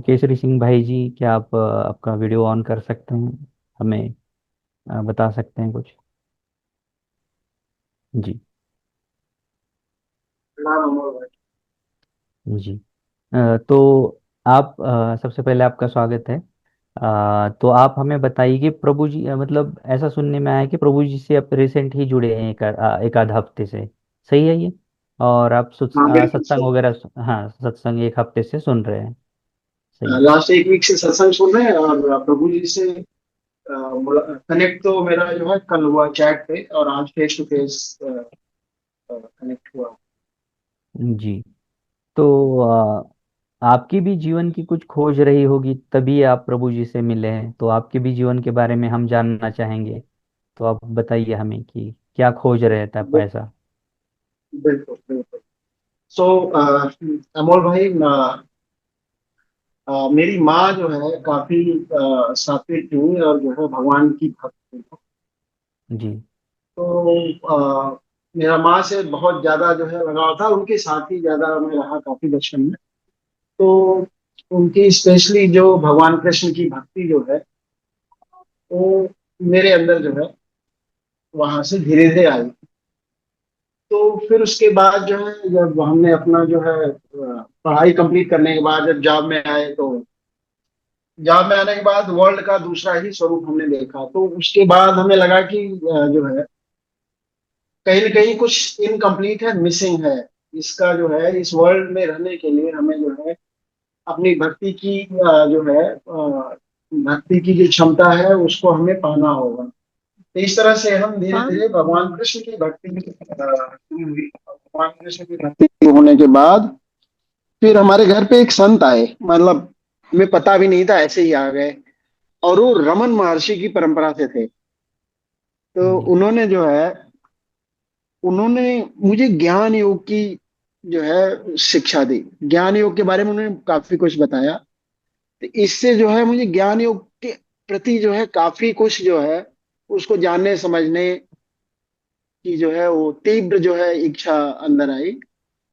केसरी सिंह भाई जी, क्या आप आपका वीडियो ऑन कर सकते हैं? हमें बता सकते हैं कुछ? जी। नाम अमोल भाई। जी। तो आप सबसे पहले आपका स्वागत है। तो आप हमें बताइए कि प्रभु जी, मतलब ऐसा सुनने में आया कि प्रभु जी से आप रिसेंट ही जुड़े हैं, एक आध हफ्ते से। सही है ये? और आप हाँ, बिल्कुल सत्संग सही। वगैरह हाँ, सत्संग एक हफ्ते से सुन रहे हैं। सही है। लास्ट एक वीक से सत्संग सुन रहे हैं और प्रभु जी से कनेक्ट तो मेरा जो है कल हुआ चैट पे, और आज फेस टू फेस कनेक्ट हुआ। जी। तो आपकी भी जीवन की कुछ खोज रही होगी, तभी आप प्रभु जी से मिले हैं। तो आपके भी जीवन के बारे में हम जानना चाहेंगे। तो आप बताइए हमें कि क्या खोज रहे थे आप बिल- ऐसा। बिल्कुल बिल्कुल। सो अमोल भाई, मेरी माँ जो है काफी सात्विक थी और जो है भगवान की भक्त थी। जी। तो मेरा माँ से बहुत ज्यादा जो है लगाव था, उनके साथ ही ज्यादा मैं रहा काफी बचपन में। तो उनकी स्पेशली जो भगवान कृष्ण की भक्ति जो है, वो मेरे अंदर जो है वहां से धीरे धीरे आई। तो फिर उसके बाद जो है, जब हमने अपना जो है पढ़ाई कंप्लीट करने के बाद जब जॉब में आए, तो जॉब में आने के बाद वर्ल्ड का दूसरा ही स्वरूप हमने देखा। तो उसके बाद हमें लगा कि जो है कहीं ना कहीं कुछ इनकम्प्लीट है, मिसिंग है। इसका जो है इस वर्ल्ड में रहने के लिए हमें जो है अपनी भक्ति की जो है भक्ति की जो क्षमता है उसको हमें पाना होगा। तो इस तरह से हम धीरे धीरे भगवान कृष्ण की भक्ति में शुरू हुई। भगवान कृष्ण की भक्ति होने के बाद फिर हमारे घर पे एक संत आए, मतलब हमें पता भी नहीं था, ऐसे ही आ गए। और वो रमन महर्षि की परंपरा से थे। तो जी। उन्होंने जो है उन्होंने मुझे ज्ञान योग की जो है शिक्षा दी। ज्ञान योग के बारे में उन्होंने काफी कुछ बताया। तो इससे जो है मुझे ज्ञान योग के प्रति जो है काफी कुछ जो है उसको जानने समझने की जो है वो तीव्र जो है इच्छा अंदर आई।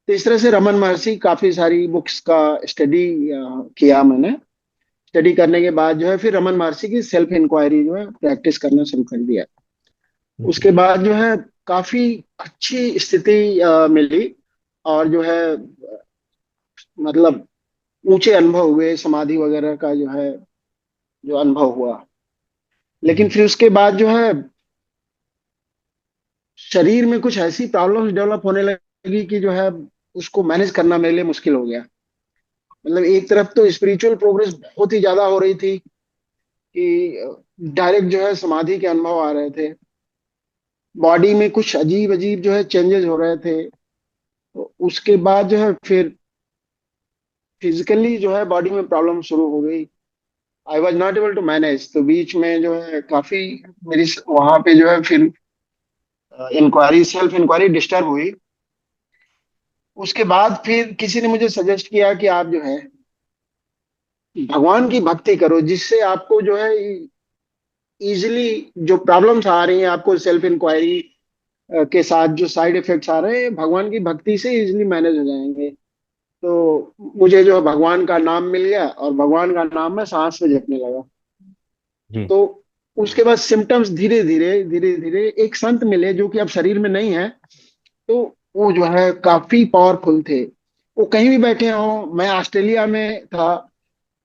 तो इस तरह से रमन महर्षि काफी सारी बुक्स का स्टडी किया मैंने। स्टडी करने के बाद जो है फिर रमन महर्षि की सेल्फ इंक्वायरी जो है प्रैक्टिस करना शुरू कर दिया। जी। उसके बाद जो है काफी अच्छी स्थिति मिली। और जो है मतलब ऊंचे अनुभव हुए, समाधि वगैरह का जो है जो अनुभव हुआ। लेकिन जी। फिर उसके बाद जो है शरीर में कुछ ऐसी प्रॉब्लम्स डेवलप होने लगी कि जो है उसको मैनेज करना मेरे लिए मुश्किल हो गया। मतलब एक तरफ तो स्पिरिचुअल प्रोग्रेस बहुत ही ज्यादा हो रही थी कि डायरेक्ट जो है समाधि के अनुभव आ रहे थे। बॉडी में कुछ अजीब अजीब जो है चेंजेस हो रहे थे। तो उसके बाद जो है फिर फिजिकली जो है बॉडी में प्रॉब्लम शुरू हो गई। I was not able to manage. तो बीच में जो है काफी मेरी वहां पे जो है फिर इंक्वायरी, सेल्फ इंक्वायरी डिस्टर्ब हुई। उसके बाद फिर किसी ने मुझे सजेस्ट किया कि आप जो है भगवान की भक्ति करो, जिससे आपको जो है इजिली जो प्रॉब्लम्स आ रही हैं आपको सेल्फ इंक्वायरी के साथ जो साइड इफेक्ट्स आ रहे हैं भगवान की भक्ति से इजिली मैनेज हो जाएंगे। तो मुझे जो है भगवान का नाम मिल गया और भगवान का नाम मैं सांस में जपने लगा। जी। तो उसके बाद सिम्टम्स धीरे धीरे एक संत मिले जो कि अब शरीर में नहीं है। तो वो जो है काफी पावरफुल थे। वो कहीं भी बैठे हों, मैं ऑस्ट्रेलिया में था,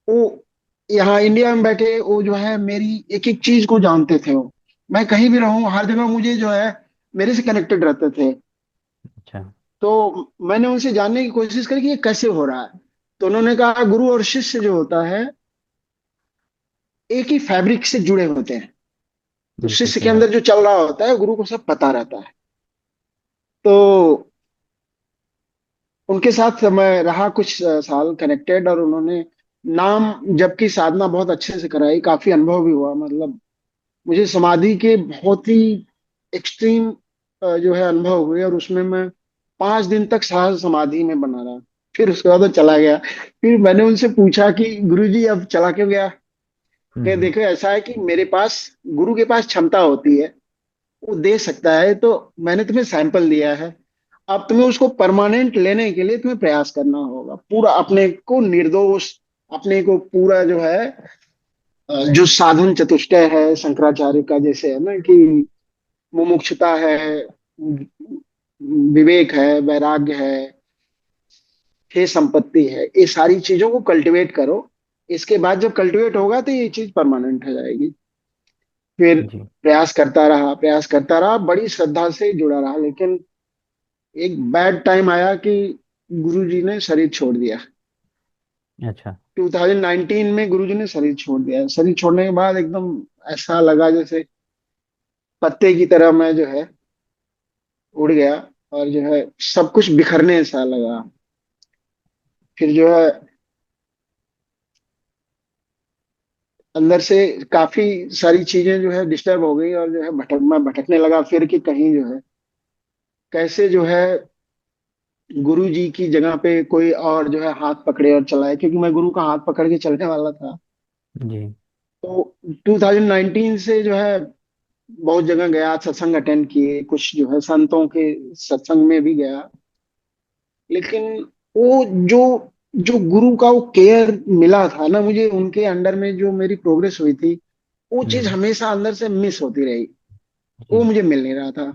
वो यहाँ इंडिया में बैठे, वो जो है मेरी एक एक चीज को जानते थे। वो मैं कहीं भी रहूं हर जगह मुझे जो है मेरे से कनेक्टेड रहते थे। अच्छा। तो मैंने उनसे जानने की कोशिश करी कि ये कैसे हो रहा है। तो उन्होंने कहा गुरु और शिष्य जो होता है एक ही फैब्रिक से जुड़े होते हैं। तो बिल्कुल शिष्य सही के बात। अंदर जो चल रहा होता है गुरु को सब पता रहता है। तो उनके साथ मैं रहा कुछ साल कनेक्टेड, और उन्होंने नाम जबकि साधना बहुत अच्छे से कराई, काफी अनुभव भी हुआ। मतलब मुझे समाधि के बहुत ही एक्सट्रीम जो है अनुभव हुए, और उसमें मैं 5 दिन तक सहज समाधि में बना रहा। फिर उसके बाद वो चला गया। फिर मैंने उनसे पूछा कि गुरुजी अब चला क्यों गया। कहे हम्म। देखो ऐसा है कि मेरे पास, गुरु के पास क्षमता होती है, वो दे सकता है। तो मैंने तुम्हें सैंपल दिया है, अब तुम्हें उसको परमानेंट लेने के लिए तुम्हें प्रयास करना होगा, पूरा अपने को निर्दोष अपने को पूरा जो है जो साधन चतुष्टय है शंकराचार्य का, जैसे है ना कि मुमुक्षुता है, विवेक है, वैराग्य है, हे संपत्ति है, ये सारी चीजों को कल्टीवेट करो। इसके बाद जब कल्टीवेट होगा तो ये चीज परमानेंट हो जाएगी। फिर जी। प्रयास करता रहा, बड़ी श्रद्धा से जुड़ा रहा, लेकिन एक बैड टाइम आया कि गुरुजी ने शरीर छोड़ दिया। अच्छा। 2019 में गुरुजी ने शरीर छोड़ दिया। शरीर छोड़ने के बाद एकदम ऐसा लगा जैसे पत्ते की तरह मैं जो है उड़ गया, और जो है सब कुछ बिखरने सा लगा। फिर जो है अंदर से काफी सारी चीजें जो है डिस्टर्ब हो गई, और जो है मैं भटकने लगा फिर कि कहीं जो है कैसे जो है गुरु जी की जगह पे कोई और जो है हाथ पकड़े और चलाए, क्योंकि मैं गुरु का हाथ पकड़ के चलने वाला था। जी। तो 2019 से जो है बहुत जगह गया, सत्संग अटेंड किए, कुछ जो है संतों के सत्संग में भी गया, लेकिन वो जो जो गुरु का वो केयर मिला था ना मुझे, उनके अंडर में जो मेरी प्रोग्रेस हुई थी, वो चीज हम्म। हमेशा अंदर से मिस होती रही। वो जी। मुझे मिल नहीं रहा था।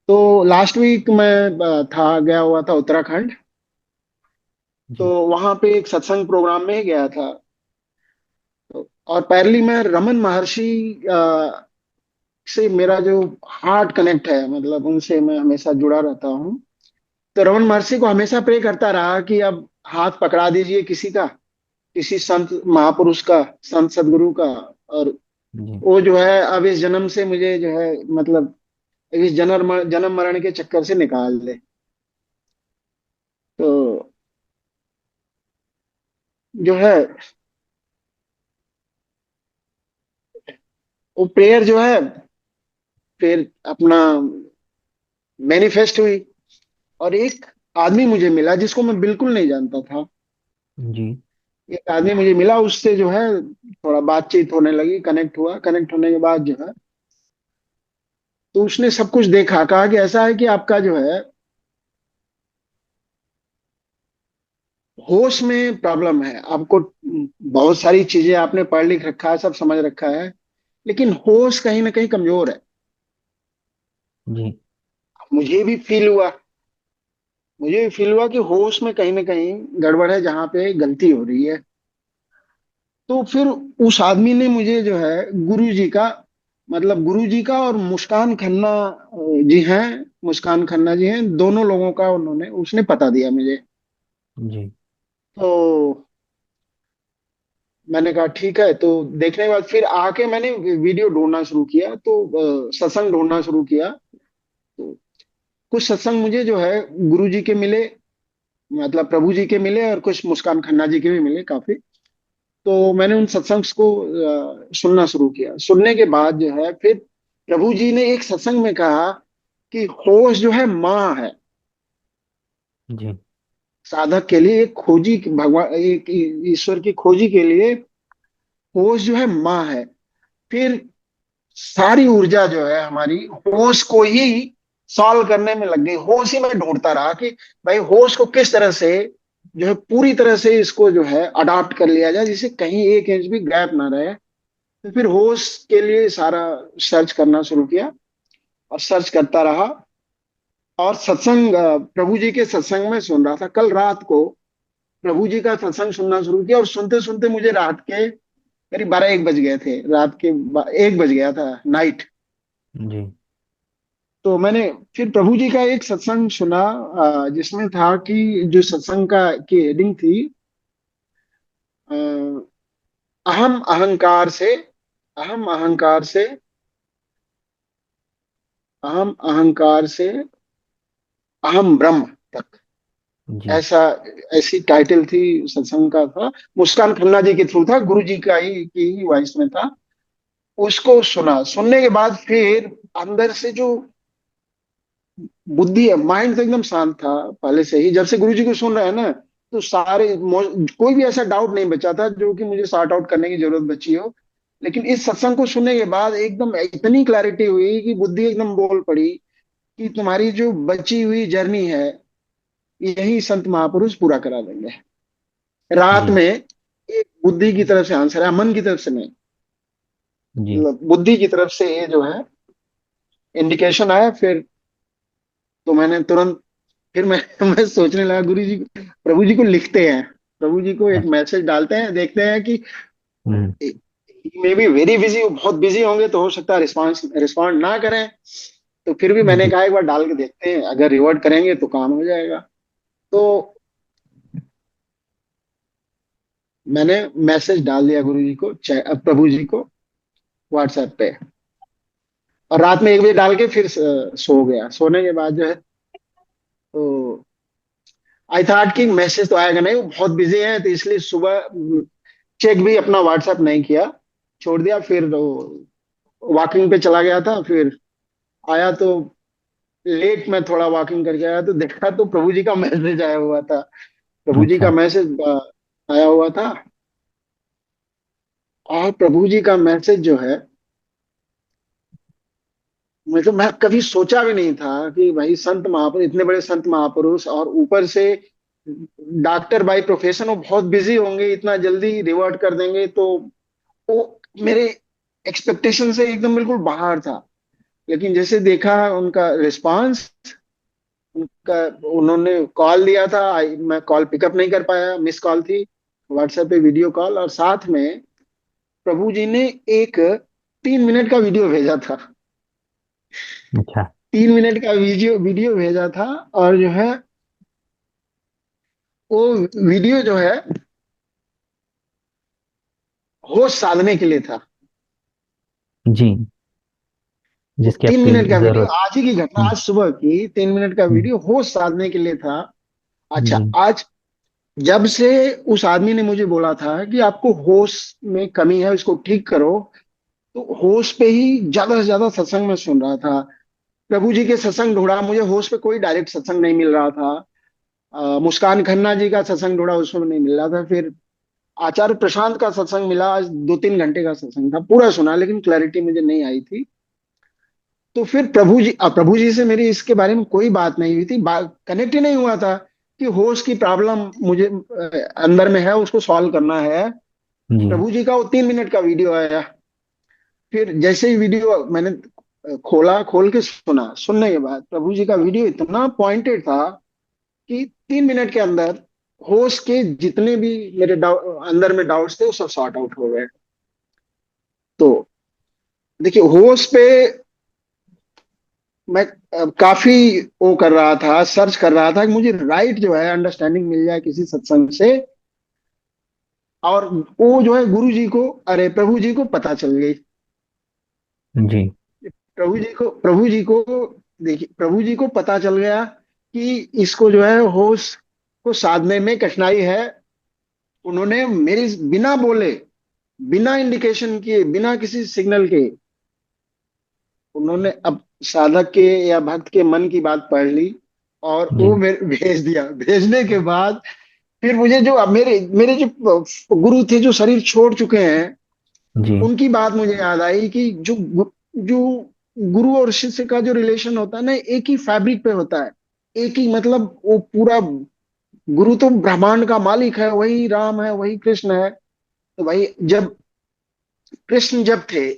तो लास्ट वीक मैं था गया हुआ था उत्तराखंड। तो जी। वहां पे एक सत्संग प्रोग्राम में गया था। और पहली मैं रमन महर्षि से मेरा जो हार्ट कनेक्ट है, मतलब उनसे मैं हमेशा जुड़ा रहता हूँ। तो रमन महर्षि को हमेशा प्रे करता रहा कि अब हाथ पकड़ा दीजिए किसी का, किसी संत महापुरुष का, संत सदगुरु का। और जी। वो जो है अब इस जन्म से मुझे जो है मतलब इस जन्म मरण के चक्कर से निकाल दे। तो जो है वो प्रेयर जो है फिर अपना मैनिफेस्ट हुई। और एक आदमी मुझे मिला जिसको मैं बिल्कुल नहीं जानता था। जी। एक आदमी मुझे मिला, उससे जो है थोड़ा बातचीत होने लगी, कनेक्ट हुआ। कनेक्ट होने के बाद जो है तो उसने सब कुछ देखा, कहा कि ऐसा है कि आपका जो है होश में प्रॉब्लम है आपको। बहुत सारी चीजें आपने पढ़ लिख रखा है, सब समझ रखा है, लेकिन होश कहीं ना कहीं कमजोर है। जी। मुझे भी फील हुआ। मुझे भी फील हुआ कि होश में कहीं ना कहीं गड़बड़ है, जहाँ पे गलती हो रही है। तो फिर उस आदमी ने मुझे जो है गुरु जी का, मतलब गुरु जी का और मुस्कान खन्ना जी हैं, मुस्कान खन्ना जी हैं, दोनों लोगों का उन्होंने उसने पता दिया मुझे। जी। तो मैंने कहा ठीक है। तो देखने के बाद फिर आके मैंने वीडियो ढूंढना शुरू किया, तो सत्संग ढूंढना शुरू किया। तो कुछ सत्संग मुझे जो है गुरु जी के मिले, मतलब प्रभु जी के मिले, और कुछ मुस्कान खन्ना जी के भी मिले काफी। तो मैंने उन सत्संग को सुनना शुरू किया। सुनने के बाद जो है फिर प्रभु जी ने एक सत्संग में कहा कि होश जो है माँ है। जी। साधक के लिए एक खोजी, भगवान एक ईश्वर की खोजी के लिए होश जो है माँ है। फिर सारी ऊर्जा जो है हमारी होश को ही सॉल्व करने में लग गई। होश ही मैं ढूंढता रहा कि भाई होश को किस तरह से जो है पूरी तरह से इसको जो है अडॉप्ट कर लिया जाए, जिससे कहीं एक इंच भी गैप ना रहे। तो फिर होश के लिए सारा सर्च करना शुरू किया, और सर्च करता रहा। और सत्संग प्रभु जी के सत्संग में सुन रहा था कल रात को। प्रभु जी का सत्संग सुनना शुरू किया, और सुनते सुनते मुझे रात के करीब 12-1 बज गए थे। रात के 1 बज गया था, नाइट। जी। तो मैंने फिर प्रभु जी का एक सत्संग सुना, जिसमें था कि जो सत्संग का की हेडिंग थी, अ, अहम अहंकार से, अहम अहंकार से, अहम अहंकार से अहम ब्रह्म तक। जी। ऐसा ऐसी टाइटल थी सत्संग का था। मुस्कान खन्ना जी के थ्रू था, गुरु जी का ही की ही वॉइस में था। उसको सुना। सुनने के बाद फिर अंदर से जो बुद्धि है, माइंड तो एकदम शांत था पहले से ही। जब से गुरु जी को सुन रहे हैं ना, तो कोई भी ऐसा डाउट नहीं बचा था जो कि मुझे सॉर्ट आउट करने की जरूरत बची हो। लेकिन इस सत्संग को सुनने के बाद एकदम इतनी क्लैरिटी हुई कि बुद्धि एकदम बोल पड़ी कि तुम्हारी जो बची हुई जर्नी है, यही संत महापुरुष पूरा करा देंगे। रात जी। में बुद्धि की तरफ से आंसर आया, मन की तरफ से नहीं। जी। मतलब बुद्धि की तरफ से ये जो है इंडिकेशन आया। फिर तो मैंने तुरंत, फिर मैं मैं सोचने लगा, गुरु जी, प्रभु जी को लिखते हैं, प्रभु जी को एक अच्छा। मैसेज डालते हैं, देखते हैं कि हम्म। मे बी वेरी बिजी, बहुत बिजी होंगे, तो हो सकता है रिस्पॉन्स रिस्पॉन्ड ना करें। तो फिर भी मैंने जी। कहा एक बार डाल के देखते हैं, अगर रिवर्ट करेंगे तो काम हो जाएगा। तो मैंने मैसेज डाल दिया गुरु जी को, प्रभु जी को, व्हाट्सएप पे। और रात में 1 बजे डाल के फिर सो गया। सोने के बाद जो है, तो आई थॉट कि मैसेज तो आएगा नहीं, वो बहुत बिजी है, तो इसलिए सुबह चेक भी अपना व्हाट्सएप नहीं किया, छोड़ दिया। फिर वॉकिंग पे चला गया था, फिर आया तो लेट में थोड़ा वॉकिंग करके आया, तो देखा तो प्रभु जी का मैसेज आया हुआ था। प्रभु जी का अच्छा। मैसेज आया हुआ था। और प्रभु जी का मैसेज जो है, मतलब मैं कभी सोचा भी नहीं था कि भाई संत महापुरुष, इतने बड़े संत महापुरुष, और ऊपर से डॉक्टर बाई प्रोफेशन, वो बहुत बिजी होंगे, इतना जल्दी रिवर्ट कर देंगे, तो वो मेरे एक्सपेक्टेशन से एकदम बिल्कुल बाहर था। लेकिन जैसे देखा उनका रिस्पांस, उनका, उन्होंने कॉल दिया था, मैं कॉल पिकअप नहीं कर पाया, मिस कॉल थी, व्हाट्सएप पे वीडियो कॉल, और साथ में प्रभु जी ने एक 3 मिनट का वीडियो भेजा था। अच्छा। 3 मिनट का वीडियो वीडियो भेजा था। और जो है वो वीडियो जो है होश साधने के लिए था। जी। वो जिसकी 3 मिनट आपकी का वीडियो, जरूरत। आज ही की घटना, हम्म। आज सुबह की 3 मिनट का हम्म। वीडियो होश साधने के लिए था। अच्छा, जी। आज जब से उस आदमी ने मुझे बोला था कि आपको होश में कमी है, इसको ठीक करो, तो होश पे ही ज्यादा से ज्यादा सत्संग में सुन रहा था। प्रभु जी के सत्संग ढूंढा, मुझे होश पे कोई डायरेक्ट सत्संग नहीं मिल रहा था। मुस्कान खन्ना जी का सत्संग ढूंढा, उसमें नहीं मिल रहा था। फिर आचार्य प्रशांत का सत्संग मिला, आज 2-3 घंटे का सत्संग था, पूरा सुना, लेकिन क्लैरिटी मुझे नहीं आई थी। तो फिर प्रभु जी से मेरी इसके बारे में कोई बात नहीं हुई थी, कनेक्ट ही नहीं हुआ था कि होश की प्रॉब्लम मुझे अंदर में है, उसको सॉल्व करना है। जी। प्रभु जी का वो 3 मिनट का वीडियो आया। फिर जैसे ही वीडियो मैंने खोला, खोल के सुना, सुनने के बाद प्रभु जी का वीडियो इतना पॉइंटेड था कि 3 मिनट के अंदर होश के जितने भी मेरे अंदर में डाउट्स थे, वो सब सॉर्ट आउट हो गए। तो देखिए, होश पे मैं काफी वो कर रहा था, सर्च कर रहा था कि मुझे राइट जो है अंडरस्टैंडिंग मिल जाए किसी सत्संग से। और वो जो है गुरु जी को, अरे प्रभु जी को पता चल गई। जी। प्रभु जी को देखिए, प्रभु जी को पता चल गया कि इसको जो है होश को साधने में कठिनाई है। उन्होंने मेरे बिना बोले, बिना इंडिकेशन किए, बिना किसी सिग्नल के, उन्होंने अब साधक के या भक्त के मन की बात पढ़ ली, और जी। वो मेरे भेज दिया। भेजने के बाद फिर मुझे जो, अब मेरे मेरे जो गुरु थे, जो शरीर छोड़ चुके हैं, जी। उनकी बात मुझे याद आई कि जो गुरु और शिष्य का जो रिलेशन होता है ना, एक ही फैब्रिक पे होता है। एक ही, मतलब वो पूरा, गुरु तो ब्रह्मांड का मालिक है, वही राम है, वही कृष्ण है। तो भाई, जब कृष्ण जब थे,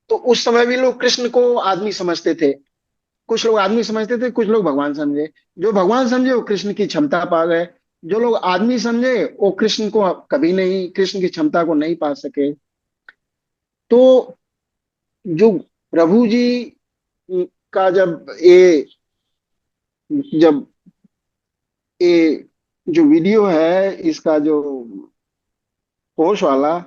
तो उस समय भी लोग कृष्ण को आदमी समझते थे। कुछ लोग आदमी समझते थे, कुछ लोग भगवान समझे। जो भगवान समझे वो कृष्ण की क्षमता पा गए। जो लोग आदमी समझे वो कृष्ण को कभी नहीं, कृष्ण की क्षमता को नहीं पा सके। तो जो प्रभु जी का जब ये जो वीडियो है, इसका जो होश वाला,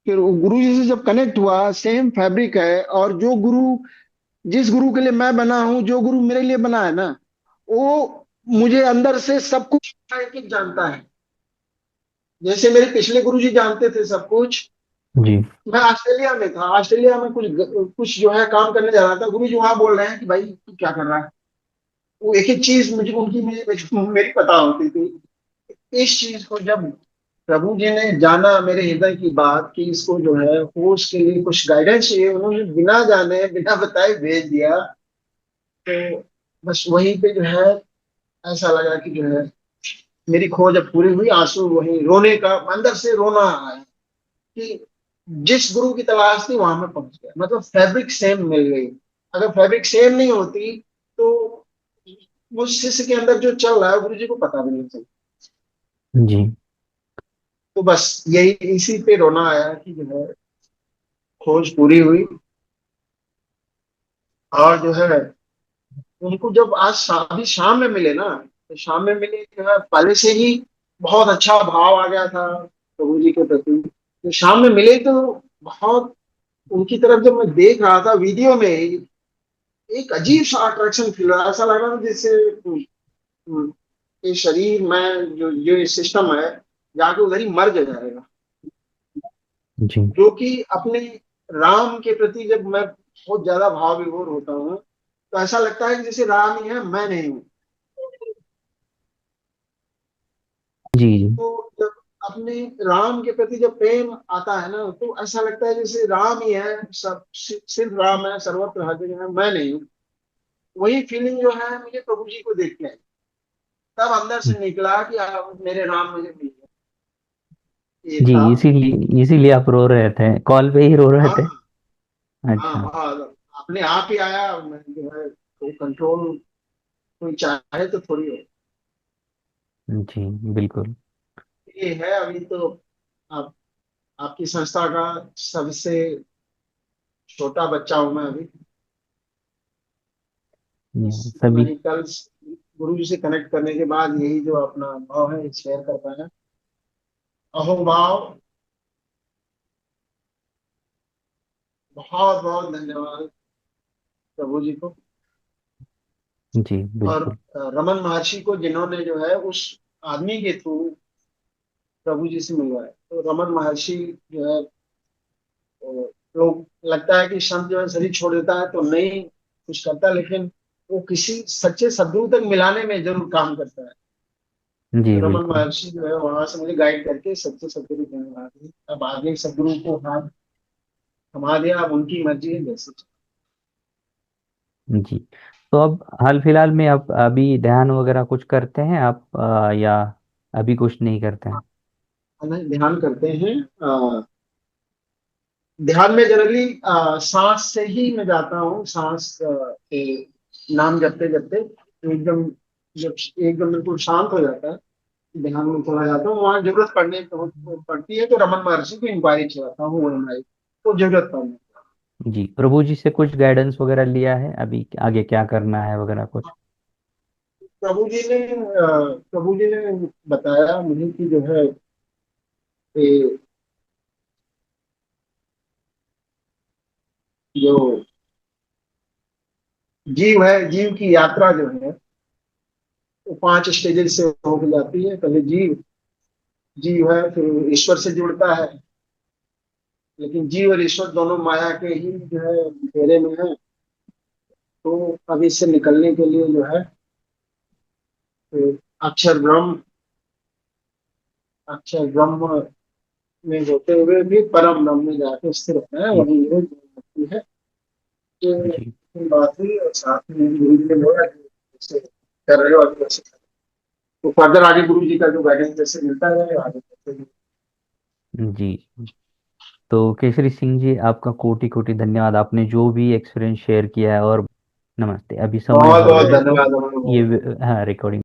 फिर वो गुरु जी से जब कनेक्ट हुआ, सेम फैब्रिक है। और जो गुरु, जिस गुरु के लिए मैं बना हूं, जो गुरु मेरे लिए बना है ना, वो मुझे अंदर से सब कुछ एक एक जानता है। जैसे मेरे पिछले गुरु जी जानते थे सब कुछ। जी। मैं ऑस्ट्रेलिया में था, ऑस्ट्रेलिया में कुछ कुछ जो है काम करने जा रहा था, गुरु जी वहां बोल रहे हैं कि भाई तू क्या कर रहा है। वो एक एक चीज मुझे उनकी मेरी पता होती थी। इस चीज को जब प्रभु जी ने जाना, मेरे हृदय की बात, कि इसको जो है होश के लिए कुछ गाइडेंस चाहिए, उन्होंने बिना जाने, बिना बताए भेज दिया। तो बस वहीं पे जो है ऐसा लगा कि जो है मेरी खोज अब पूरी हुई। आंसू, वहीं रोने का, अंदर से रोना आया। कि जिस गुरु की तलाश थी वहां में पहुंच गया, मतलब फैब्रिक सेम मिल गई। अगर फैब्रिक सेम नहीं होती तो उस शिष्य के अंदर जो चल रहा है गुरु जी को पता भी नहीं चलता। जी। तो बस यही इसी पे रोना आया कि जो है खोज पूरी हुई। और जो है उनको जब आज अभी शाम में मिले ना, तो शाम में मिले जो है पहले से ही बहुत अच्छा भाव आ गया था प्रभु जी के प्रति। तो शाम में मिले तो बहुत उनकी तरफ जब मैं देख रहा था वीडियो में, एक अजीब सा अट्रैक्शन फील रहा, ऐसा लग रहा था जैसे हम्म, ये शरीर में जो जो ये सिस्टम है जाके उधर ही मर जाएगा। जी। जो कि अपने राम के प्रति जब मैं बहुत ज्यादा भाव विभोर होता हूँ तो ऐसा लगता है कि जैसे राम ही है, मैं नहीं हूँ। जी। जी। तो जब अपने राम के प्रति जब प्रेम आता है ना तो ऐसा लगता है जैसे राम ही है, सब सिर्फ राम है, सर्वत्र हर जगह है, मैं नहीं हूँ। वही फीलिंग जो है मुझे प्रभु जी को देख के आई। तब अंदर से निकला कि मेरे राम मुझे मिल गए, ये जी, था। इसीलिए आप रो रहे थे, कॉल पे ही रो रहे थे? हाँ हाँ अच्छा। हाँ, अपने आप ही आया। मैं जो है कोई कंट्रोल कोई चाहे तो थोड़ी हो। जी, बिल्कुल। ये है अभी तो आप आपकी संस्था का सबसे छोटा बच्चा हूं मैं अभी। सभी। मैंने कल गुरु जी से कनेक्ट करने के बाद यही जो अपना भाव है शेयर कर पाया। अहोभाव, बहुत बहुत धन्यवाद प्रभु जी को। जी, और बिल्कुल। रमन महर्षि को जिन्होंने जो है उस आदमी के थ्रू प्रभु जी से मिलवाया। तो रमन महर्षि जो है लोग लगता है कि संत जो है शरीर छोड़ देता है तो नहीं कुछ करता, लेकिन वो किसी सच्चे सदगुरु तक मिलाने में जरूर काम करता है। जी, रमन बिल्कुल। महर्षि जो है वहां से मुझे गाइड करके सच्चे सदगुरु के मिला दिए। अब आगे सदगुरु को हाथ थमा दिया, अब उनकी मर्जी है जैसे। जी। तो अब हाल फिलहाल में आप अभी ध्यान वगैरह कुछ करते हैं आप, या अभी कुछ नहीं करते हैं? ध्यान करते हैं। ध्यान में जनरली सांस से ही मैं जाता हूँ। सांस के नाम जपते जपते एकदम, जब एकदम बिल्कुल शांत हो जाता है ध्यान में चला जाता हूँ। वहां जरूरत पड़ती है तो रमन महर्षि की इंक्वायरी चलाता हूँ, वो हमारी तो जरूरत पड़ने। जी, प्रभु जी से कुछ गाइडेंस वगैरह लिया है अभी आगे क्या करना है वगैरह कुछ? प्रभु जी ने बताया मुझे कि जो है ये जो जीव है, जीव की यात्रा जो है वो 5 स्टेजेस से होकर जाती है। पहले जीव जीव है, फिर ईश्वर से जुड़ता है। लेकिन जीव और ईश्वर दोनों माया के ही जो है घेरे में है। तो अब इससे निकलने के लिए जो है फिर अक्षर ब्रह्म में होते हुए भी परम ब्रह्म में जाके स्थिर होना है, जी। वही है जो मुक्ति है। जी। तो बात हुई और साथ में गुरु जी ने बोला कि जैसे कर रहे हो अभी वैसे करो। तो फर्दर आगे गुरु जी का जो गाइडेंस जैसे मिलता है आगे करते हैं। जी। तो केसरी सिंह जी, आपका कोटि कोटि धन्यवाद, आपने जो भी एक्सपीरियंस शेयर किया है। और नमस्ते, अभी समय बहुत हो बहुत गया है तो धन्यवाद। ये हाँ, रिकॉर्डिंग